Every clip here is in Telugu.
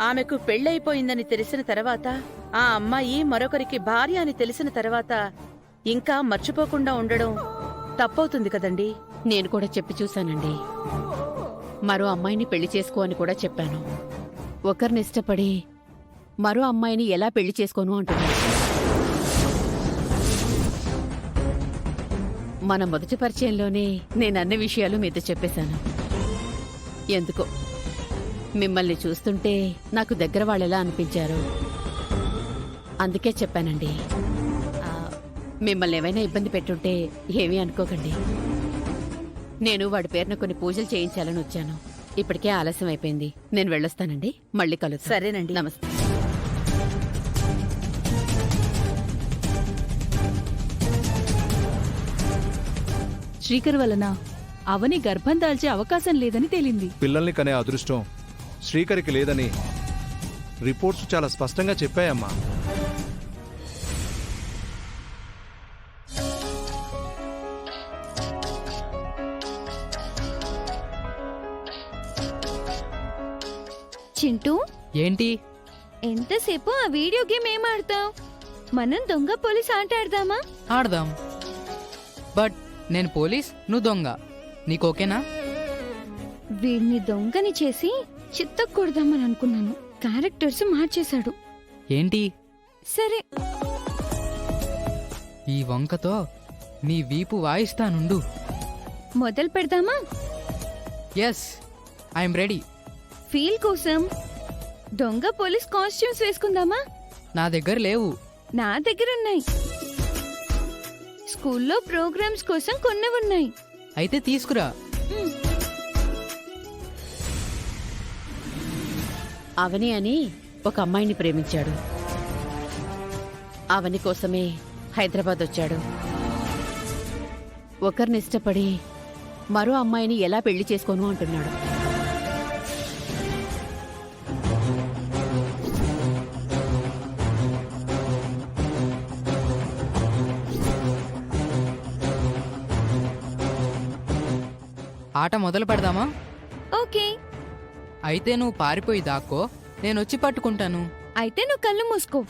ఆమెకు పెళ్ళైపోయిందని తెలిసిన తర్వాత, ఆ అమ్మాయి మరొకరికి భార్య అని తెలిసిన తర్వాత ఇంకా మర్చిపోకుండా ఉండడం తప్పవుతుంది కదండి. నేను కూడా చెప్పి చూశానండి. మరో అమ్మాయిని పెళ్లి చేసుకో అని కూడా చెప్పాను. ఒకరిని ఇష్టపడి మరో అమ్మాయిని ఎలా పెళ్లి చేసుకోను అంటున్నాను. మన మొదటి పరిచయంలోనే నేను అన్ని విషయాలు మీతో చెప్పేశాను. ఎందుకో మిమ్మల్ని చూస్తుంటే నాకు దగ్గర వాళ్ళెలా అనిపించారు, అందుకే చెప్పానండి. మిమ్మల్ని ఏమైనా ఇబ్బంది పెట్టుంటే ఏమీ అనుకోకండి. నేను వాడి పేరున కొన్ని పూజలు చేయించాలని వచ్చాను. ఇప్పటికే ఆలస్యం అయిపోయింది. నేను వెళ్ళొస్తానండి. మళ్ళీ కలుద్దాం. సరేనండి. నమస్తే. శ్రీకర్ వలన అవని గర్భం దాల్చే అవకాశం లేదని తేలింది. పిల్లల్ని కనే అదృష్టం శ్రీకరికి లేదని రిపోర్ట్స్ చాలా స్పష్టంగా చెప్పాయమ్మా. చింటూ, ఏంటి? ఎంతసేపు ఆ వీడియో గేమ్ ఏం ఆడతావు? మనం దొంగ పోలీస్ ఆట ఆడదామా? ఆడదాం. బట్ నేను పోలీస్, నువ్వు దొంగ. నీకు ఓకేనా? వీడిని దొంగని చేసి చిత్తకూడదామని అనుకున్నాను. క్యారెక్టర్స్ మార్చేశాడు. ఏంటి? సరే, ఈ వంకతో నీ వీపు వాయిస్తానుండు. మొదలు పెడదామా? Yes, I'm ready. ఫీల్ కోసం దొంగ పోలీస్ కాస్ట్యూమ్స్ వేసుకుందామా? నా దగ్గర లేవు. నా దగ్గర ఉన్నాయి. స్కూల్లో ప్రోగ్రామ్స్ కోసం కొన్ని ఉన్నాయి. అయితే తీసుకురా. అవని అని ఒక అమ్మాయిని ప్రేమించాడు. అవని కోసమే హైదరాబాద్ వచ్చాడు. ఒకరిని ఇష్టపడి మరో అమ్మాయిని ఎలా పెళ్లి చేసుకోను అంటున్నాడు. ఆట మొదలు పెడదామా? ఓకే, అయితే నువ్వు పారిపోయి దాక్కో, నేనొచ్చి పట్టుకుంటాను. అయితే నువ్వు కళ్ళు మూసుకో.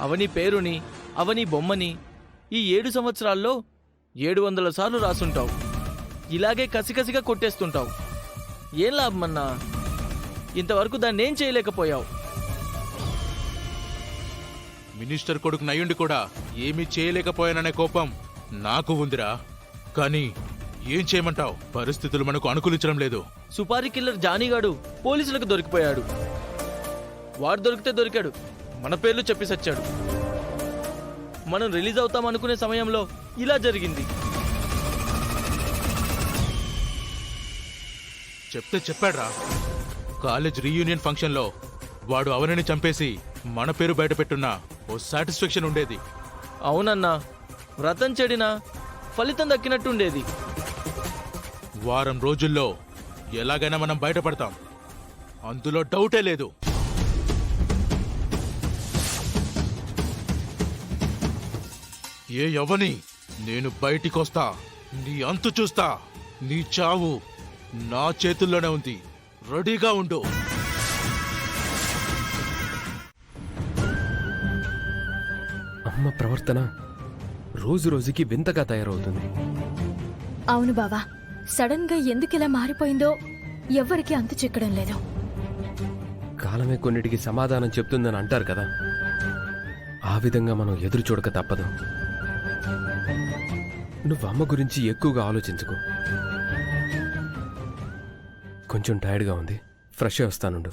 అవని పేరుని, అవని బొమ్మని ఈ 7 సంవత్సరాల్లో 700 సార్లు రాసుంటావు. ఇలాగే కసికసిగా కొట్టేస్తుంటావు. ఏం లాభమన్నా? ఇంతవరకు దాన్నేం చేయలేకపోయావు. మినిస్టర్ కొడుకు నయ్యుండి కూడా ఏమీ చేయలేకపోయాననే కోపం నాకు ఉందిరా. కానీ ఏం చేయమంటావు? పరిస్థితులు మనకు అనుకూలించడం లేదు. సుపారీ కిల్లర్ జానీగాడు పోలీసులకు దొరికిపోయాడు. వాడు దొరికితే దొరికాడు, మన పేర్లు చెప్పి సచ్చాడు. మనం రిలీజ్ అవుతాం అనుకునే సమయంలో ఇలా జరిగింది. చెప్తే చెప్పాడ్రా. కాలేజ్ రీయూనియన్ ఫంక్షన్లో వాడు అవనిని చంపేసి మన పేరు బయట పెట్టున్నా ఓ సాటిస్ఫాక్షన్ ఉండేది. అవునన్నా, వ్రతం చెడినా ఫలితం దక్కినట్టుండేది. వారం రోజుల్లో ఎలాగైనా మనం బయటపడతాం, అందులో డౌటే లేదు. ఏ యవ్వని, నేను బయటికొస్తా, నీ అంతు చూస్తా. నీ చావు నా చేతుల్లోనే ఉంది. రెడీగా ఉండు. అమ్మ ప్రవర్తన రోజు రోజుకి వింతగా తయారవుతుంది. అవును బావా, సడన్ గా ఎందుకిలా మారిపోయిందో ఎవ్వరికీ అంతు చిక్కడం లేదు. కాలమే కొన్నిటికి సమాధానం చెప్తుందని అంటారు కదా, ఆ విధంగా మనం ఎదురు చూడక తప్పదు. నువ్వు అమ్మ గురించి ఎక్కువగా ఆలోచించుకో. కొంచెం టైర్డ్గా ఉంది, ఫ్రెష్ అయి వస్తానుండు.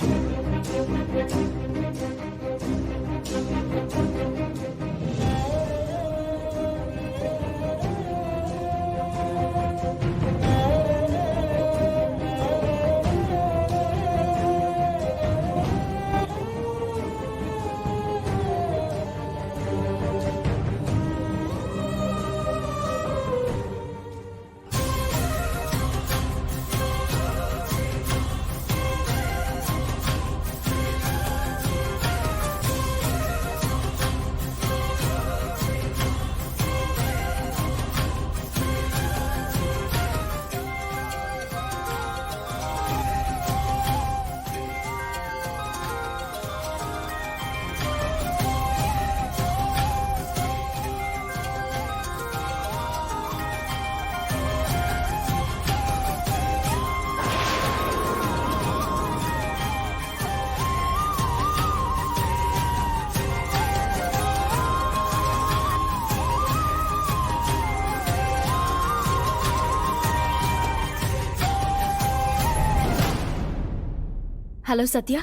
హలో సత్య.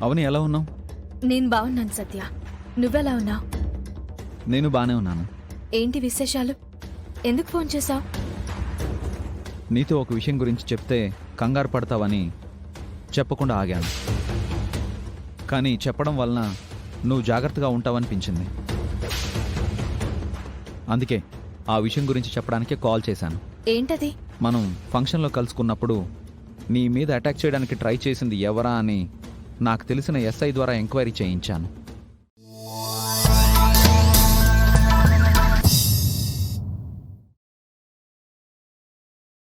అవని ఎలా ఉన్నావు? నేను బాగున్నాను సత్య. నువ్వెలా ఉన్నావు? నేను బానే ఉన్నాను. ఏంటి విశేషాలు? ఎందుకు ఫోన్ చేశావు? నీతో ఒక విషయం గురించి చెప్తే కంగారు పడతావని చెప్పకుండా ఆగాను. కానీ చెప్పడం వలన నువ్వు జాగ్రత్తగా ఉంటావనిపించింది. అందుకే ఆ విషయం గురించి చెప్పడానికే కాల్ చేశాను. ఏంటది? మనం ఫంక్షన్లో కలుసుకున్నప్పుడు నీ మీద అటాక్ చేయడానికి ట్రై చేసింది ఎవరా అని నాకు తెలిసిన ఎస్ఐ ద్వారా ఎంక్వైరీ చేయించాను.